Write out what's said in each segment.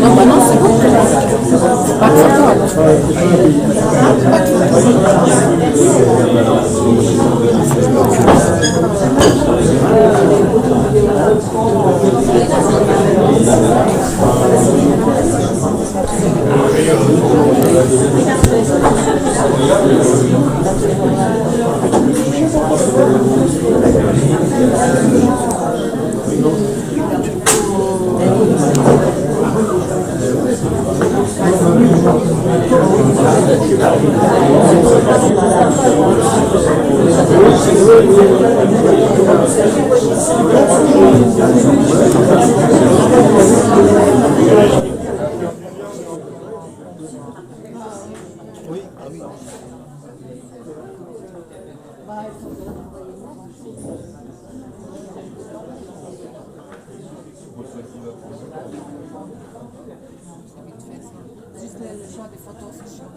Non, bah non, c'est bon. Pas de photo. Pas de Oui, ah oui. Juste le choix des photos, c'est chiant.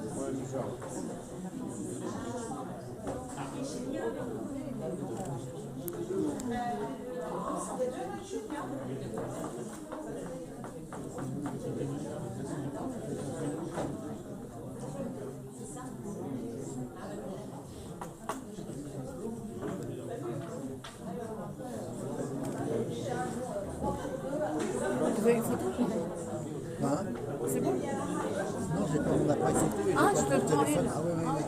Vous avez une photo? Hein? C'est bon? Non, j'ai pas mon appareil photo et Ah, j'ai tu pas peux mon prendre téléphone. une. Ah oui, oui, oui.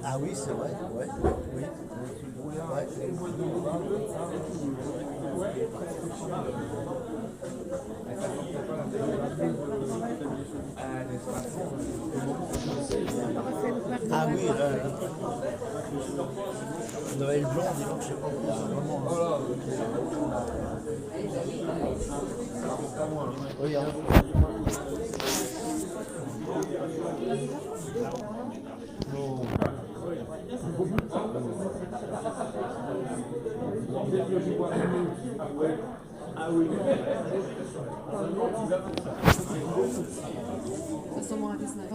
Ah oui, c'est vrai, ouais, oui. Ouais. Ah oui, Noël blanc, disons, je sais pas, vraiment. Regarde. De toute façon, moi, à 19h,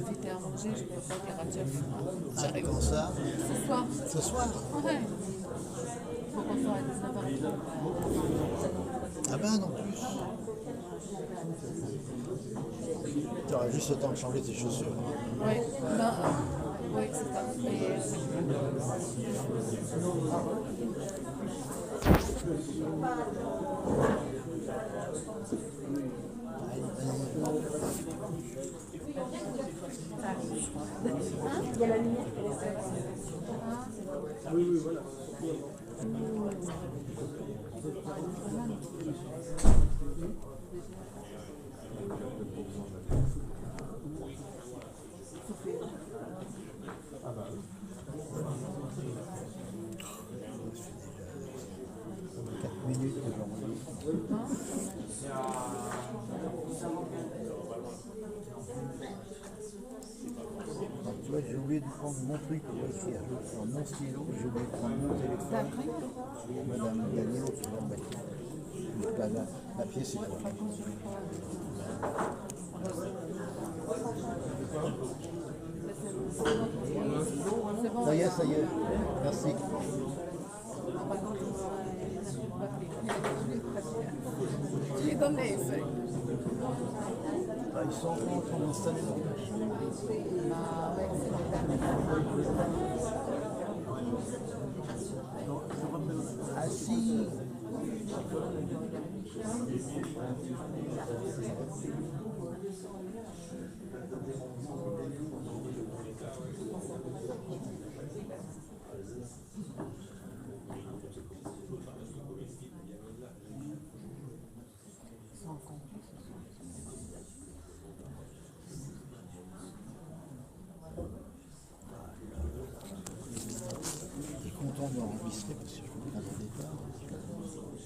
invité à manger, je peux pas dire à Jeff. Ah, comment ça? Ce soir. Ce soir? Ouais. Faut qu'on soit à 19h. Ah ben non plus. Tu auras juste le temps de changer tes chaussures. Oui, non, oui, c'est ça. Mais, il y a la lumière qui est Ah oui, oui, voilà. Minutes que j'envoie. Tu vois, j'ai oublié de prendre mon truc pour écrire. Mon stylo, j'ai oublié de prendre mon téléphone. Madame Daniel, tu vas mettre. La pièce est quoi? Ça y est. Merci. Tu lui donnes les feuilles. Ah, ils sont en train d'installer leur machine. Ah si. Content d'enregistrer parce que je ne comprends pas au départ.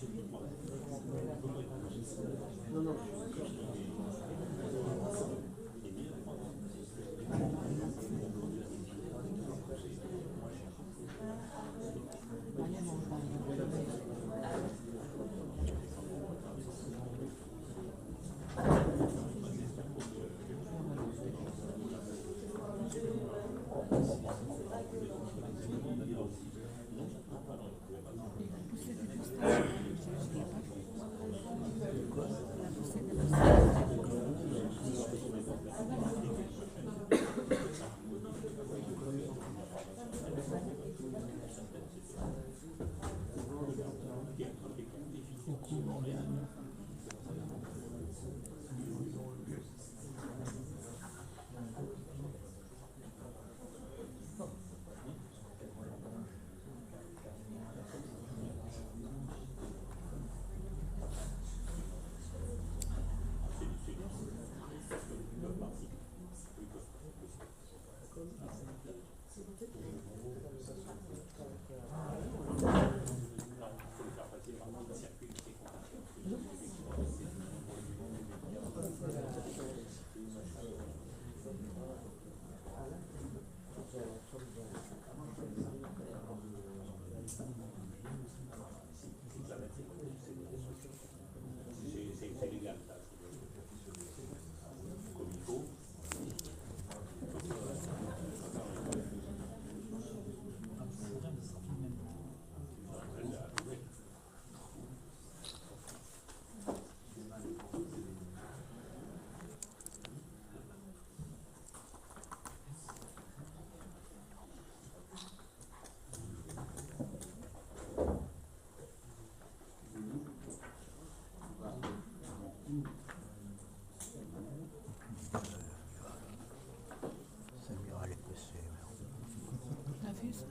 T'as vu ça?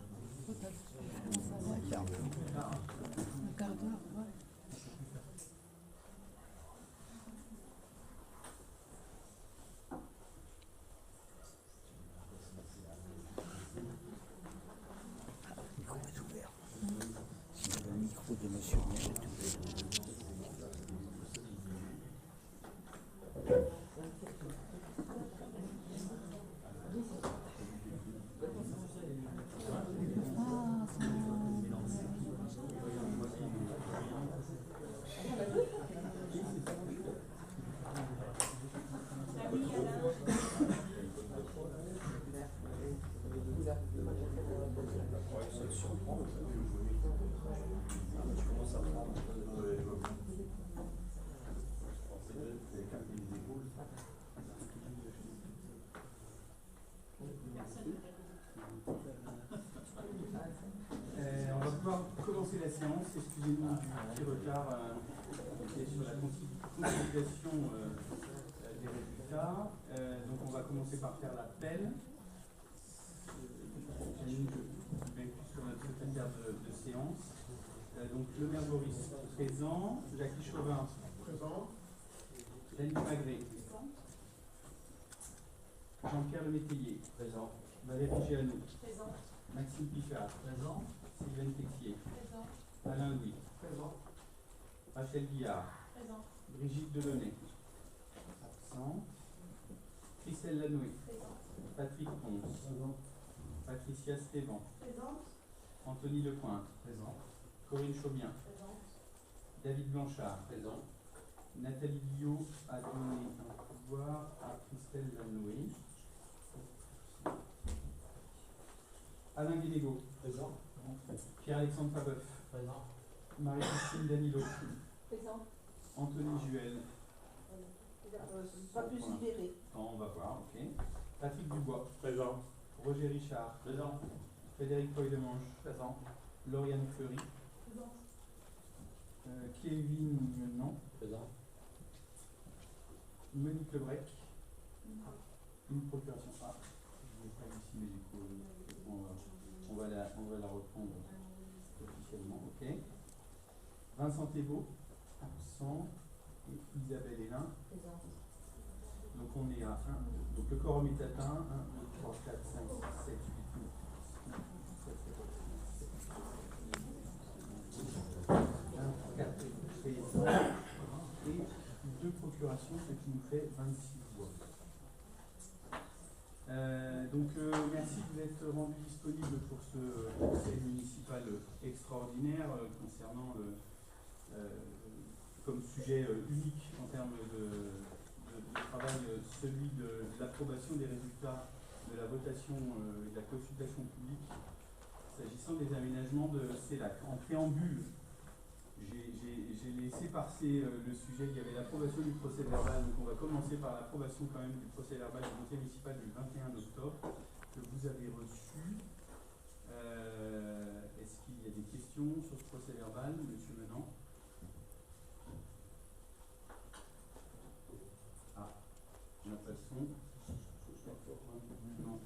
Oh, t'as vu? Comment ça va? Un quart d'heure. Un quart d'heure, ouais. Le micro est ouvert. Si le micro de monsieur Miel est ouvert. On va pouvoir commencer la séance. Excusez-nous du petit retard qui est sur la consolidation des résultats. Donc on va commencer par faire l'appel. Janine, je vais plus sur notre secrétaire de séance. Donc le maire Boris présent, Jackie Chauvin présent, Dany Magré Jean-Pierre Le Métayer présent, Valérie Géano présent, Maxime Pichard présent, Sylvain Texier présent, Alain Louis présent, Rachel Guillard présent, Brigitte Delaunay absent, Christelle Lanoé présent, Patrick Ponce présent, Patricia Stévan présente, Anthony Lepointe présent, Corinne Chaubien présente, David Blanchard présent, Nathalie Guillot a donné un pouvoir à Christelle Lanoé, Alain Guénégo présent, Pierre-Alexandre Fabeuf présent, Marie-Christine Danilo présent, Anthony Juel pas plus libéré. on va voir, ok, Patrick Dubois Présent. Roger Richard Présent. Frédéric Poy-Demange Présent. Lauriane Fleury Présent. Kevin non, Présent. Monique Lebrec, une procuration A, je ne l'ai pas ici mais du coup on va la reprendre officiellement, ok. Vincent Thébault, absent, et Isabelle Hélin. Présent. Donc on est à 1, donc le quorum est atteint, 1, 2, 3, 4, 5, 6, 7, 8, 9, 10, 11, 12, 13, 14, 15, 16, 17, 18, 19, 20, 21, 22, 23, 24, configuration, ce qui nous fait 26 voix. Merci de vous être rendu disponible pour ce conseil municipal extraordinaire concernant comme sujet unique en termes de travail celui de l'approbation des résultats de la votation et de la consultation publique s'agissant des aménagements de CELAC. En préambule, j'ai laissé passer le sujet, il y avait l'approbation du procès verbal, donc on va commencer par l'approbation quand même du procès verbal du conseil municipal du 21 octobre que vous avez reçu. Est-ce qu'il y a des questions sur ce procès verbal, monsieur Menant? Ah, on n'a pas le son. Non,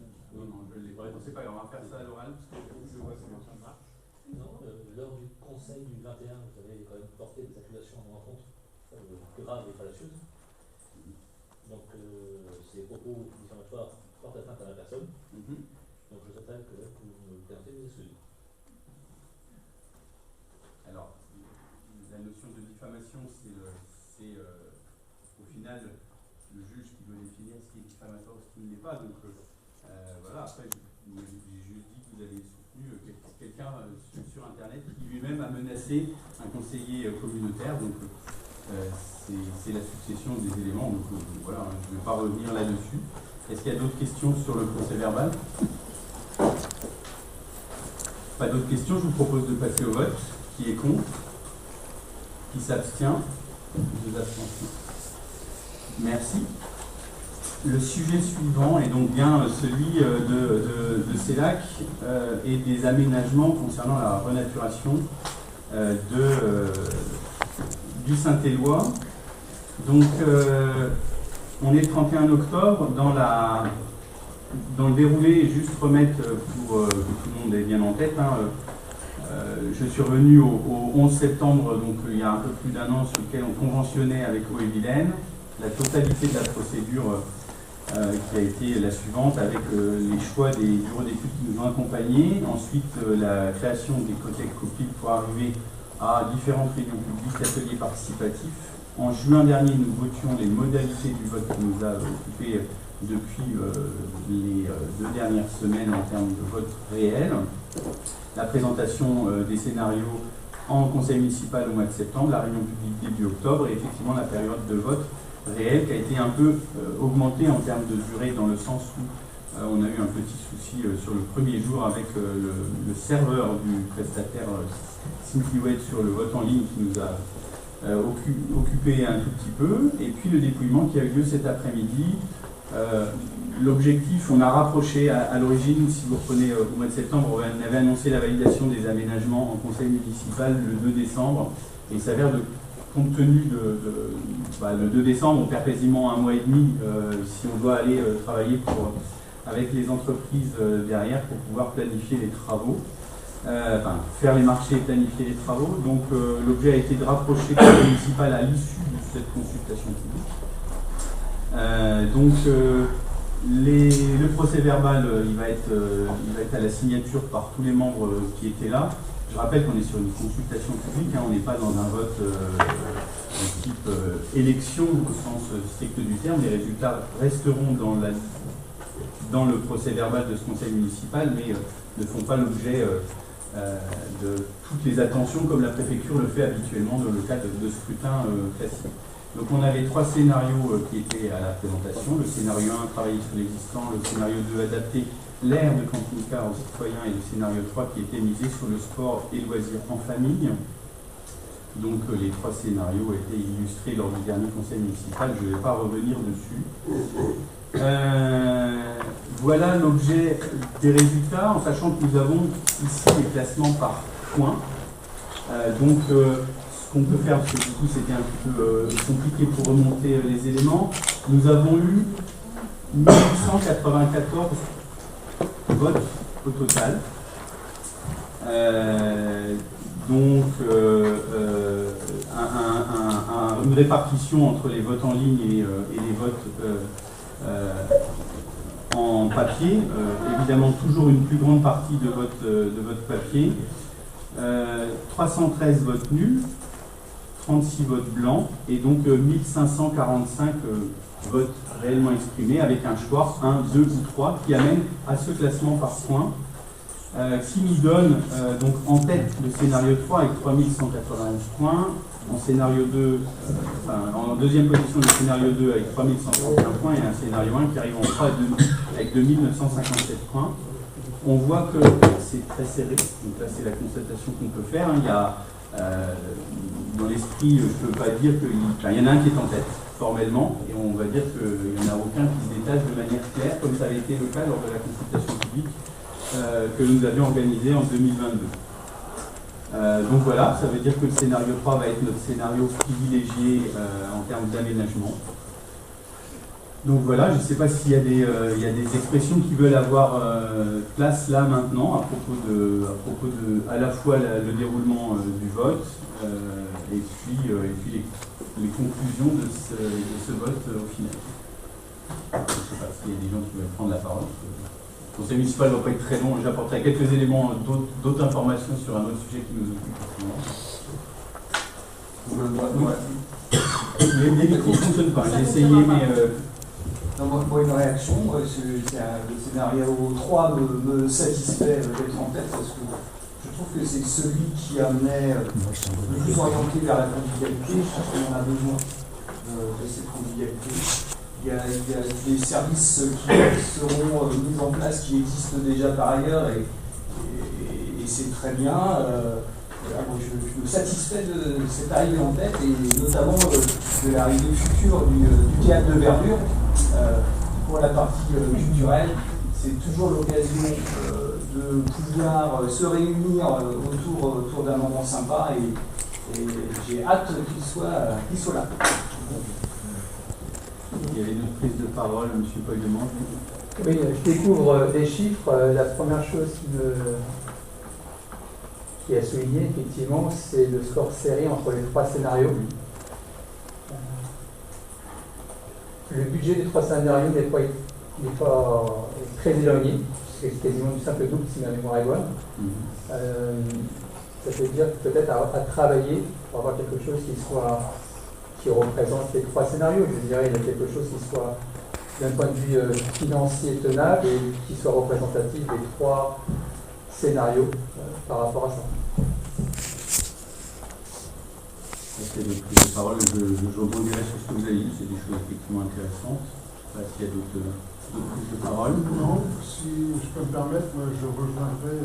je l'ai pas. C'est pas grave, on va faire ça à l'oral parce que je vois comment ça marche. Non, lors du conseil du 21, vous avez quand même porté des accusations en rencontre graves et fallacieuses. Donc, ces propos diffamatoires portent atteinte à la personne. Donc, je souhaiterais que vous me permettez des excuses. Alors, la notion de diffamation, c'est au final le juge qui doit définir ce qui est diffamatoire ou ce qui ne l'est pas. Donc, voilà, après, j'ai juste dit que vous avez soutenu quelqu'un sur Internet qui lui-même a menacé un conseiller communautaire. Donc, c'est la succession des éléments. Donc, voilà, je ne vais pas revenir là-dessus. Est-ce qu'il y a d'autres questions sur le procès verbal? Pas d'autres questions, je vous propose de passer au vote. Qui est contre? Qui s'abstient? 2 abstentions. Merci. Le sujet suivant est donc bien celui de CELAC et des aménagements concernant la renaturation du Saint-Éloi. Donc, on est le 31 octobre. Dans le déroulé, juste remettre pour que tout le monde ait bien en tête, je suis revenu au 11 septembre, donc il y a un peu plus d'1 an, sur lequel on conventionnait avec Eau-et-Vilaine. La totalité de la procédure qui a été la suivante, avec les choix des bureaux d'études qui nous ont accompagnés, ensuite la création des cotecs copiles pour arriver à différentes réunions publiques, ateliers participatifs. En juin dernier, nous votions les modalités du vote qui nous a occupés depuis les 2 dernières semaines en termes de vote réel. La présentation des scénarios en conseil municipal au mois de septembre, la réunion publique début octobre et effectivement la période de vote réel qui a été un peu augmentée en termes de durée dans le sens où on a eu un petit souci sur le premier jour avec le serveur du prestataire SimplyWeb sur le vote en ligne qui nous a occupé un tout petit peu, et puis le dépouillement qui a eu lieu cet après-midi. L'objectif, on a rapproché à l'origine, si vous reprenez au mois de septembre, on avait annoncé la validation des aménagements en conseil municipal le 2 décembre, et il s'avère compte tenu le 2 décembre, on perd quasiment 1 mois et demi si on doit aller travailler avec les entreprises derrière pour pouvoir planifier les travaux, faire les marchés et planifier les travaux. Donc l'objet a été de rapprocher le conseil municipal à l'issue de cette consultation publique. Le procès verbal, il va être à la signature par tous les membres qui étaient là. Je rappelle qu'on est sur une consultation publique, on n'est pas dans un vote de type élection au sens strict du terme. Les résultats resteront dans le procès verbal de ce conseil municipal, mais ne font pas l'objet de toutes les attentions comme la préfecture le fait habituellement dans le cadre de scrutin classique. Donc on avait 3 scénarios qui étaient à la présentation. Le scénario 1, travailler sur l'existant. Le scénario 2, adapter l'aire de camping-car aux citoyens. Et le scénario 3 qui était misé sur le sport et loisirs en famille. Donc les 3 scénarios étaient illustrés lors du dernier conseil municipal. Je ne vais pas revenir dessus. Voilà l'objet des résultats, en sachant que nous avons ici les classements par points. Ce qu'on peut faire, parce que du coup c'était un petit peu compliqué pour remonter les éléments, nous avons eu 1894 votes au total. Une répartition entre les votes en ligne et les votes en papier. Évidemment, toujours une plus grande partie de vote papier. 313 votes nuls, 36 votes blancs et donc 1545 votes réellement exprimés avec un choix 1, 2 ou 3 qui amène à ce classement par points qui nous donne donc en tête le scénario 3 avec 3191 points, en scénario 2, en deuxième position le scénario 2 avec 3131 points et un scénario 1 qui arrive en 3 avec 2957 points. On voit que c'est très serré, donc là c'est la constatation qu'on peut faire. Il y a, dans l'esprit, je ne peux pas dire qu'il y en a un qui est en tête, formellement, et on va dire qu'il n'y en a aucun qui se détache de manière claire, comme ça avait été le cas lors de la consultation publique que nous avions organisée en 2022. Donc voilà, ça veut dire que le scénario 3 va être notre scénario privilégié en termes d'aménagement. Donc voilà, je ne sais pas s'il y a des expressions qui veulent avoir place là maintenant à propos de à la fois le déroulement du vote et puis les conclusions de ce vote au final. Je ne sais pas s'il y a des gens qui veulent prendre la parole. Le conseil municipal ne va pas être très long, j'apporterai quelques éléments, d'autres informations sur un autre sujet qui nous occupe. Les micros ne fonctionnent pas, j'ai essayé mais... Pour une réaction, le scénario 3 me satisfait d'être en tête parce que je trouve que c'est celui qui amenait le plus orienté vers la convivialité. Je pense qu'on a besoin de cette convivialité. Il y a des services qui seront mis en place, qui existent déjà par ailleurs et c'est très bien. Je me satisfais de cette arrivée en tête et notamment de l'arrivée future du théâtre de verdure. Pour la partie culturelle, c'est toujours l'occasion de pouvoir se réunir autour d'un moment sympa et j'ai hâte qu'il soit là. Il y avait une autre prise de parole, M. Paul Demande. Oui, je découvre des chiffres. La première chose qui est soulignée, effectivement, c'est le score serré entre les 3 scénarios. Le budget des 3 scénarios n'est pas très éloigné, c'est quasiment du simple double si ma mémoire est bonne. Ça veut dire peut-être à travailler pour avoir quelque chose qui représente les 3 scénarios. Je dirais il y a quelque chose qui soit d'un point de vue financier tenable et qui soit représentatif des 3 scénarios par rapport à ça. C'est des prises de parole, je rebondirai sur ce que vous avez dit, c'est des choses effectivement intéressantes. Je ne sais pas s'il y a d'autres prises de parole. Non, si je peux me permettre, moi, je rejoindrai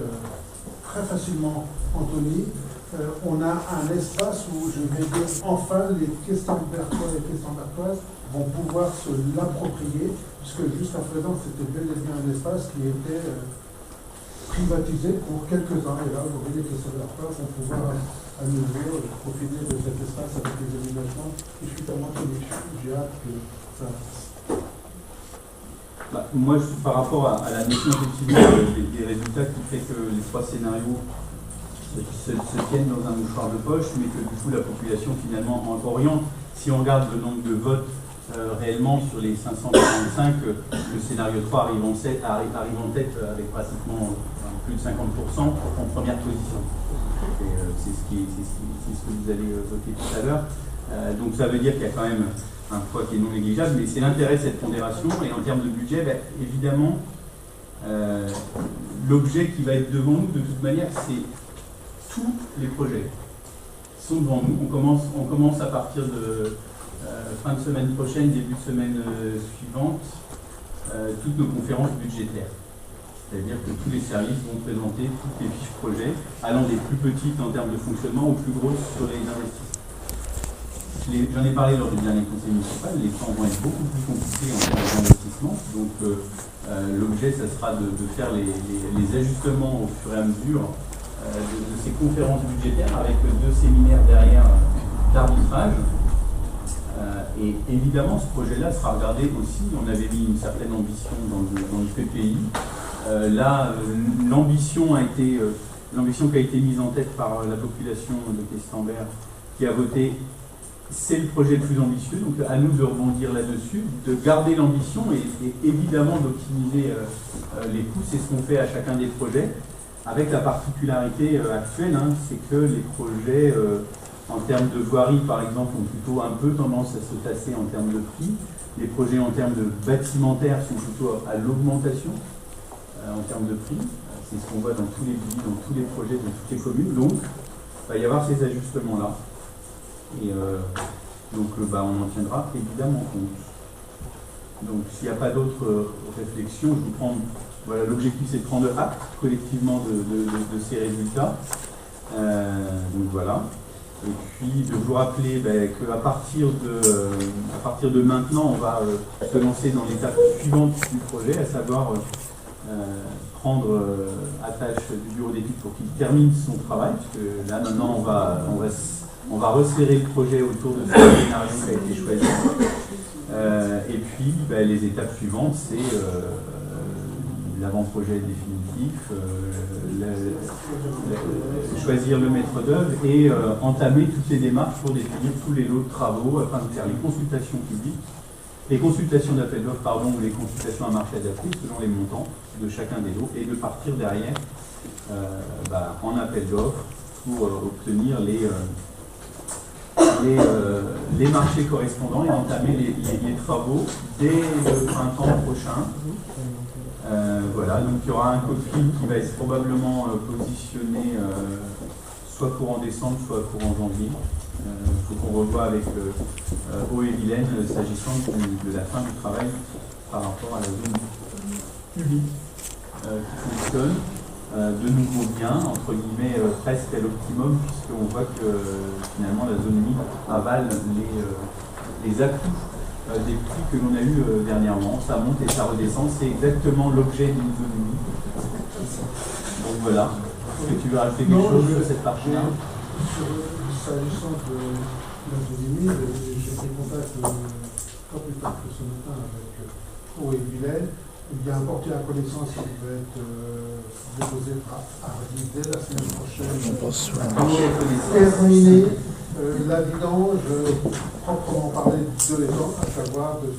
très facilement Anthony. On a un espace où je vais dire enfin les Questembertois et Questembertoises vont pouvoir se l'approprier, puisque jusqu'à présent c'était bel et bien un espace qui était privatisé pour quelques-uns. Et là, aujourd'hui, les Questembertois vont pouvoir à nouveau profiter de cet espace avec les aménagements. Et je suis tellement connu, j'ai hâte que ça... Moi, par rapport à la notion effectivement des résultats qui fait que les 3 scénarios se tiennent dans un mouchoir de poche, mais que du coup la population finalement en oriente, si on regarde le nombre de votes réellement sur les 545, le scénario 3 arrive en tête avec pratiquement plus de 50% en première position. C'est ce que vous avez voté tout à l'heure. Donc ça veut dire qu'il y a quand même un poids qui est non négligeable, mais c'est l'intérêt de cette pondération. Et en termes de budget, évidemment, l'objet qui va être devant nous, de toute manière, c'est tous les projets qui sont devant nous. On commence à partir de fin de semaine prochaine, début de semaine suivante, toutes nos conférences budgétaires. C'est-à-dire que tous les services vont présenter toutes les fiches projets, allant des plus petites en termes de fonctionnement aux plus grosses sur les investissements. J'en ai parlé lors du dernier conseil municipal, les temps vont être beaucoup plus compliqués en termes d'investissement. Donc l'objet, ça sera de faire les ajustements au fur et à mesure de ces conférences budgétaires avec 2 séminaires derrière d'arbitrage. Et évidemment, ce projet-là sera regardé aussi. On avait mis une certaine ambition dans le PPI. Là, l'ambition qui a été mise en tête par la population de Questembert qui a voté, c'est le projet le plus ambitieux. Donc à nous de rebondir là-dessus, de garder l'ambition et évidemment d'optimiser les coûts. C'est ce qu'on fait à chacun des projets, avec la particularité actuelle, c'est que les projets en termes de voirie, par exemple, ont plutôt un peu tendance à se tasser en termes de prix. Les projets en termes de bâtimentaires sont plutôt à l'augmentation en termes de prix. C'est ce qu'on voit dans tous les villes, dans tous les projets de toutes les communes. Donc, il va y avoir ces ajustements-là. Et donc, on en tiendra évidemment compte. Donc, s'il n'y a pas d'autres réflexions, je vous prends. Voilà, l'objectif, c'est de prendre acte collectivement de ces résultats. Donc voilà. Et puis de vous rappeler qu'à partir de maintenant, on va se lancer dans l'étape suivante du projet, à savoir prendre attache du bureau d'études pour qu'il termine son travail, puisque là maintenant on va resserrer le projet autour de ce scénario qui a été choisi. Et puis les étapes suivantes, c'est l'avant-projet définitif, choisir le maître d'œuvre et entamer toutes les démarches pour définir tous les lots de travaux afin de faire les consultations publiques, les consultations d'appel d'offres, ou les consultations à marché adapté selon les montants de chacun des lots et de partir derrière en appel d'offres pour obtenir les marchés correspondants et entamer les travaux dès le printemps prochain. Voilà, donc il y aura un copil qui va être probablement positionné soit courant décembre, soit courant janvier. Il faut qu'on revoie avec Haut-et-Vilaine s'agissant de la fin du travail par rapport à la zone publique qui fonctionne de nouveau bien, entre guillemets presque à l'optimum, puisqu'on voit que finalement la zone humide avale les à-coups des prix que l'on a eu dernièrement. Ça monte et ça redescend, c'est exactement l'objet d'une zone humide. Donc voilà. Est-ce que tu veux rajouter quelque chose sur cette partie-là? S'agissant de la zone humide, j'ai pris contact pas plus tard que ce matin avec Haut-et-Vilaine. Il y a un portier à connaissance qui va être déposé par Hardy dès la semaine prochaine. Terminer la vidange, proprement parler de l'étang, à savoir de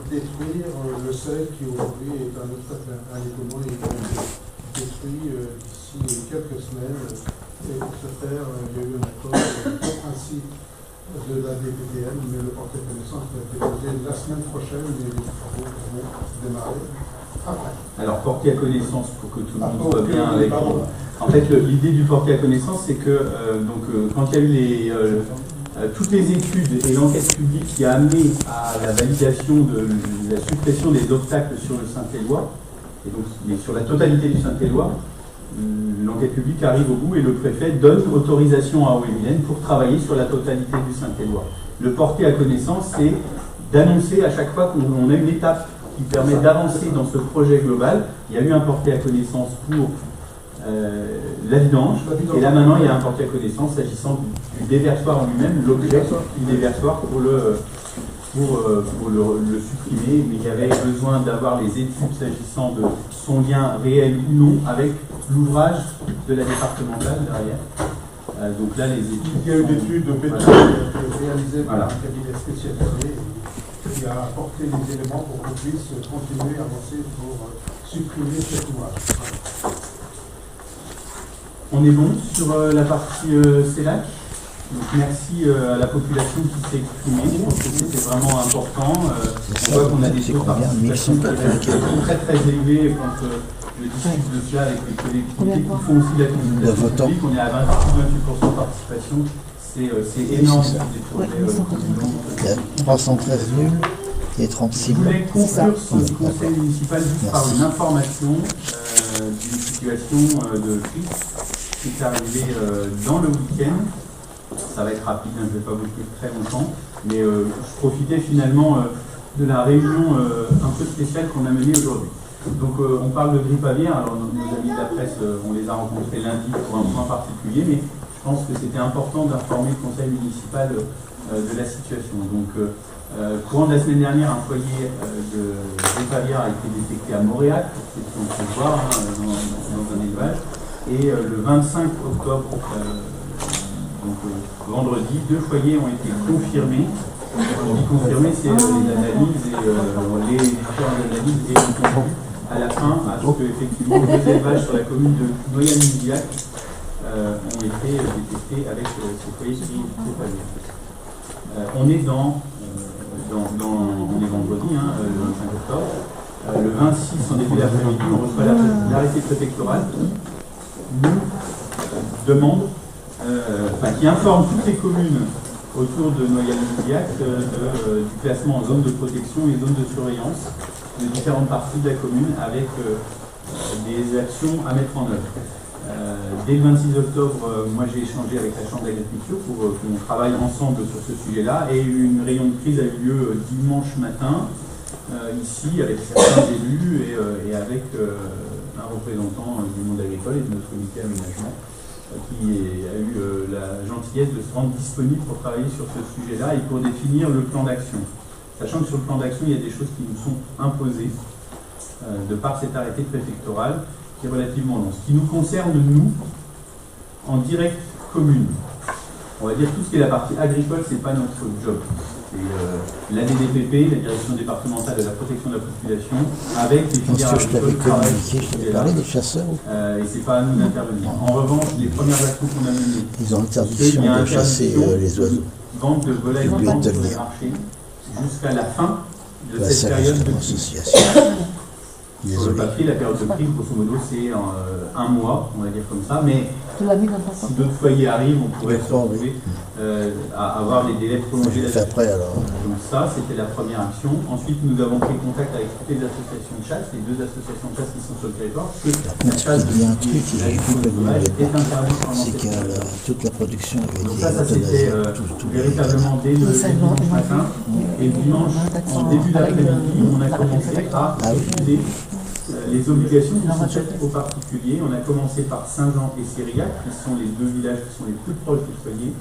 détruire le seuil qui aujourd'hui est un obstacle à l'écoulement et qui va être détruit d'ici quelques semaines. Et pour ce faire, il y a eu un accord au principe de la DPTM, mais le portrait de connaissance va être déposé la semaine prochaine et les travaux vont démarrer après. Alors, porter à connaissance, pour que tout le monde soit bien avec... En fait, l'idée du porter à connaissance, c'est que quand il y a eu toutes les études et l'enquête publique qui a amené à la validation de la suppression des obstacles sur le Saint-Éloi, et donc sur la totalité du Saint-Éloi, l'enquête publique arrive au bout et le préfet donne autorisation à Haut-et-Vilaine pour travailler sur la totalité du Saint-Éloi. Le porter à connaissance, c'est d'annoncer à chaque fois qu'on a une étape qui permet d'avancer dans ce projet global. Il y a eu un porter à connaissance pour la vidange, et là maintenant il y a un porter à connaissance s'agissant du déversoir en lui-même, l'objet du déversoir pour le supprimer, mais il y avait besoin d'avoir les études s'agissant de son lien réel ou non avec l'ouvrage de la départementale derrière. Donc là, les études... Il y a eu une étude de réalisée par un cabinet spécialisé qui a apporté les éléments pour qu'on puisse continuer à avancer pour supprimer cet ouvrage. On est bon sur la partie CELAC. Donc merci à la population qui s'est exprimée. Je pense que c'était vraiment important. On voit qu'on a des taux de participation qui sont très très élevés quand je discute de cela avec les collectivités qui font aussi la consultation publique. On est à 28% de participation. C'est énorme. Il y a 313 nuls et 36 blancs. Je voulais conclure ce conseil municipal juste par une information d'une situation de crise qui est arrivée dans le week-end. Ça va être rapide, je ne vais pas vous dire très longtemps, mais je profitais finalement de la réunion un peu spéciale qu'on a menée aujourd'hui. Donc on parle de grippe aviaire, alors nos amis de la presse, on les a rencontrés lundi pour un point particulier, mais je pense que c'était important d'informer le conseil municipal de la situation. Donc courant de la semaine dernière, un foyer de grippe aviaire a été détecté à Montréal, c'est ce qu'on peut voir dans un élevage, et le 25 octobre, donc vendredi, 2 foyers ont été confirmés. On dit confirmés, c'est les analyses et les différentes analyses et on conclut à la fin à ce que effectivement 2 élevages sur la commune de Noyal-Milliac ont été détectés avec ces foyers photovoltaïques. On est on est vendredi, le 25 octobre. Le 26, en début d'après-midi, on reçoit l'arrêté préfectoral qui nous demande, qui informe toutes les communes autour de Noyelles-Milliac du classement en zone de protection et zone de surveillance de différentes parties de la commune avec des actions à mettre en œuvre. Dès le 26 octobre, moi j'ai échangé avec la Chambre d'agriculture pour qu'on travaille ensemble sur ce sujet-là, et une réunion de crise a eu lieu dimanche matin, ici, avec certains élus et avec un représentant du monde agricole et de notre comité aménagement, qui a eu la gentillesse de se rendre disponible pour travailler sur ce sujet-là et pour définir le plan d'action. Sachant que sur le plan d'action, il y a des choses qui nous sont imposées de par cet arrêté préfectoral qui est relativement long. Ce qui nous concerne, nous, en direct commune, on va dire tout ce qui est la partie agricole, c'est pas notre job. C'est la DDPP, la Direction départementale de la protection de la population, avec les filières agricoles. Je t'avais parlé des chasseurs. Et c'est pas à nous d'intervenir. En revanche, les premières actions qu'on a menées, ils ont interdiction de chasser les oiseaux. Vente de volailles sur le marché jusqu'à la fin de cette période de crise. Sur le papier, la période de crise, grosso modo, c'est un mois, on va dire comme ça, mais si d'autres foyers arrivent, on pourrait se retrouver à avoir des délais prolongés. Donc ça, c'était la première action. Ensuite, nous avons pris contact avec toutes les associations de chasse, les deux associations de chasse qui sont sur le territoire, parce que la chasse il y a un truc qui est complètement c'est que toute la production donc ça c'était véritablement dès le dimanche matin, et le dimanche, en début d'après-midi, on a commencé à diffuser les obligations qui sont faites aux particuliers. On a commencé par Saint-Jean et Sériac, qui sont les deux villages qui sont les plus proches du foyer,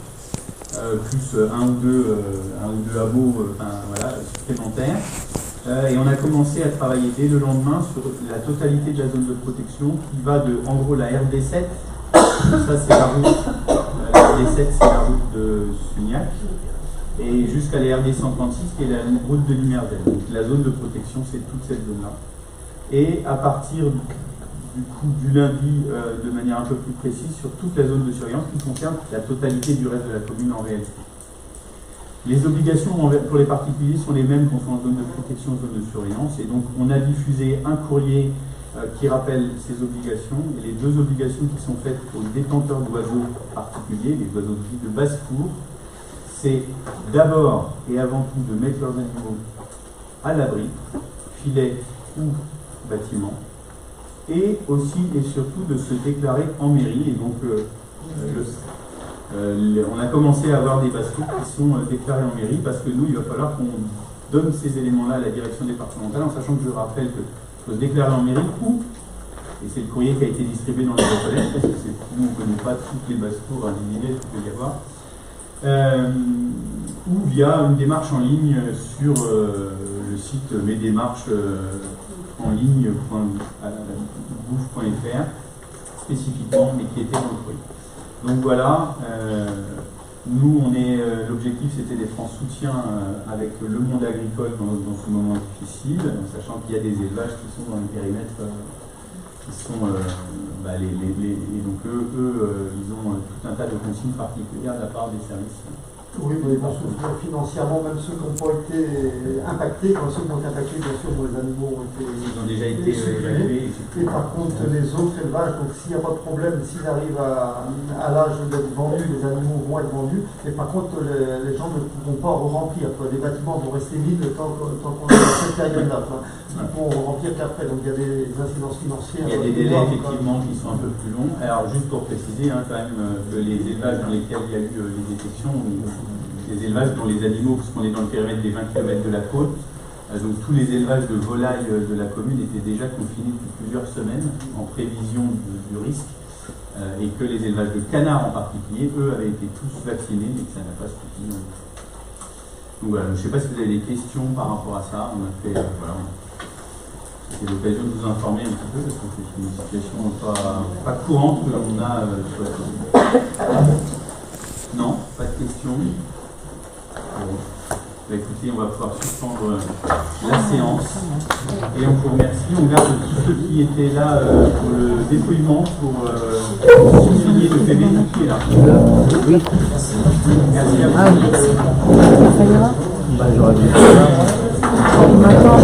plus un ou deux hameaux supplémentaires. Et on a commencé à travailler dès le lendemain sur la totalité de la zone de protection qui va de, en gros, la RD7, ça c'est la route, la RD7 c'est la route de Sugnac, et jusqu'à la RD 136 qui est la route de Limerzel. Donc la zone de protection c'est toute cette zone-là. Et à partir du lundi, de manière un peu plus précise, sur toute la zone de surveillance qui concerne la totalité du reste de la commune en réalité. Les obligations pour les particuliers sont les mêmes qu'on soit en zone de protection ou zone de surveillance, et donc on a diffusé un courrier qui rappelle ces obligations, et les deux obligations qui sont faites aux détenteurs d'oiseaux particuliers, les oiseaux de basse-cour, c'est d'abord et avant tout de mettre leurs animaux à l'abri, filet ou bâtiment, et aussi et surtout de se déclarer en mairie. Et donc on a commencé à avoir des basse-cours qui sont déclarés en mairie, parce que nous, il va falloir qu'on donne ces éléments-là à la direction départementale, en sachant que je rappelle que faut se déclarer en mairie ou, et c'est le courrier qui a été distribué dans les collèges, parce que nous on ne connaît pas toutes les basse-cours individuelles qu'il peut y avoir, ou via une démarche en ligne sur le site mes démarches en ligne bouffe.fr spécifiquement, mais qui était dans le courrier. Donc voilà, nous on est l'objectif c'était d'être en soutien avec le monde agricole dans ce moment difficile, sachant qu'il y a des élevages qui sont dans les périmètres qui sont et donc eux ils ont tout un tas de consignes particulières de la part des services. Oui, mais parce que financièrement, même ceux qui n'ont pas été impactés, quand ceux qui ont été impactés, bien sûr, les animaux ont été. Ils ont déjà été évalués. Et par contre, les autres élevages, donc s'il n'y a pas de problème, s'ils arrivent à l'âge d'être vendus, les animaux vont être vendus. Et par contre, les gens ne pourront pas remplir. Les bâtiments vont rester vides tant qu'on est dans cette période-là. Ils ne pourront remplir qu'après. Donc il y a des incidences financières. Il y a des délais effectivement qui sont un peu plus longs. Alors juste pour préciser quand même que les élevages dans lesquels il y a eu les détections, les élevages dont les animaux, parce qu'on est dans le périmètre des 20 km de la côte, donc tous les élevages de volailles de la commune étaient déjà confinés depuis plusieurs semaines en prévision du risque, et que les élevages de canards en particulier, eux, avaient été tous vaccinés, mais que ça n'a pas suffi. Donc voilà, je ne sais pas si vous avez des questions par rapport à ça. On a fait, c'est l'occasion de vous informer un petit peu, parce que c'est une situation pas courante que l'on a sur la commune. Non, pas de questions. Bah, écoutez, on va pouvoir suspendre la séance et on vous remercie. On garde tous ceux qui étaient là pour le dépouillement, pour signer le PV qui est là. Oui. Merci à vous. Ça ira? J'aurais dû Maintenant.